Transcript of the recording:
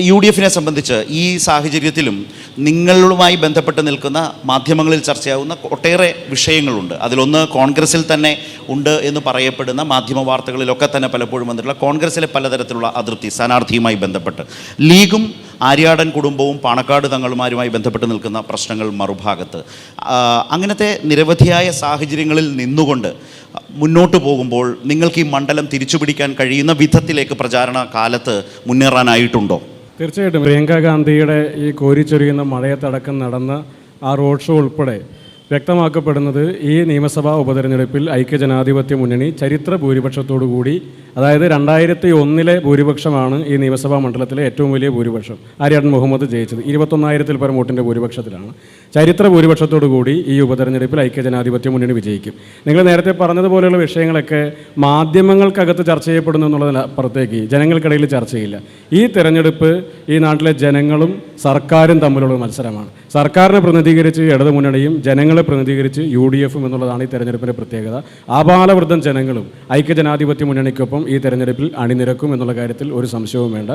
U D എഫിനെ സംബന്ധിച്ച് ഈ സാഹചര്യത്തിലും നിങ്ങളുമായി ബന്ധപ്പെട്ട് നിൽക്കുന്ന മാധ്യമങ്ങളിൽ ചർച്ചയാവുന്ന ഒട്ടേറെ വിഷയങ്ങളുണ്ട്. അതിലൊന്ന് കോൺഗ്രസിൽ തന്നെ ഉണ്ട് എന്ന് പറയപ്പെടുന്ന മാധ്യമ വാർത്തകളിലൊക്കെ തന്നെ പലപ്പോഴും വന്നിട്ടുള്ള കോൺഗ്രസിലെ പലതരത്തിലുള്ള അതൃപ്തി സ്ഥാനാർത്ഥിയുമായി ബന്ധപ്പെട്ട്, ലീഗും ആര്യാടൻ കുടുംബവും പാണക്കാട് തങ്ങളുമാരുമായി ബന്ധപ്പെട്ട് നിൽക്കുന്ന പ്രശ്നങ്ങൾ മറുഭാഗത്ത്. അങ്ങനത്തെ നിരവധിയായ സാഹചര്യങ്ങളിൽ നിന്നുകൊണ്ട് മുന്നോട്ട് പോകുമ്പോൾ നിങ്ങൾക്ക് ഈ മണ്ഡലം തിരിച്ചുപിടിക്കാൻ കഴിയുന്ന വിധത്തിലേക്ക് പ്രചാരണ കാലത്ത് മുന്നേറാനായിട്ടുണ്ടോ? തീർച്ചയായിട്ടും പ്രിയങ്ക ഗാന്ധിയുടെ ഈ കോരിച്ചൊരിയുന്ന മഴയത്തടക്കം നടന്ന ആ റോഡ് ഷോ ഉൾപ്പെടെ വ്യക്തമാക്കപ്പെടുന്നത് ഈ നിയമസഭാ ഉപതെരഞ്ഞെടുപ്പിൽ ഐക്യജനാധിപത്യ മുന്നണി ചരിത്ര ഭൂരിപക്ഷത്തോടു കൂടി, അതായത് 2001 ഭൂരിപക്ഷമാണ് ഈ നിയമസഭാ മണ്ഡലത്തിലെ ഏറ്റവും വലിയ ഭൂരിപക്ഷം. ആര്യാടൻ മുഹമ്മദ് ജയിച്ചത് 21,000 പരം വോട്ടിൻ്റെ ഭൂരിപക്ഷത്തിലാണ്. ചരിത്ര ഭൂരിപക്ഷത്തോടു കൂടി ഈ ഉപതെരഞ്ഞെടുപ്പിൽ ഐക്യജനാധിപത്യ മുന്നണി വിജയിക്കും. നിങ്ങൾ നേരത്തെ പറഞ്ഞതുപോലെയുള്ള വിഷയങ്ങളൊക്കെ മാധ്യമങ്ങൾക്കകത്ത് ചർച്ച ചെയ്യപ്പെടുന്നു എന്നുള്ളതിനപ്പുറത്തേക്ക് ജനങ്ങൾക്കിടയിൽ ചർച്ചയില്ല. ഈ തെരഞ്ഞെടുപ്പ് ഈ നാട്ടിലെ ജനങ്ങളും സർക്കാരും തമ്മിലുള്ള മത്സരമാണ്. സർക്കാരിനെ പ്രതിനിധീകരിച്ച് ഇടതുമുന്നണിയും ജനങ്ങളെ പ്രതിനിധീകരിച്ച് UDFും എന്നുള്ളതാണ് ഈ തെരഞ്ഞെടുപ്പിൻ്റെ പ്രത്യേകത. ആബാലവൃദ്ധം ജനങ്ങളും ഐക്യജനാധിപത്യ മുന്നണിക്കൊപ്പം ഈ തെരഞ്ഞെടുപ്പിൽ അണിനിരക്കും എന്നുള്ള കാര്യത്തിൽ ഒരു സംശയവും വേണ്ട.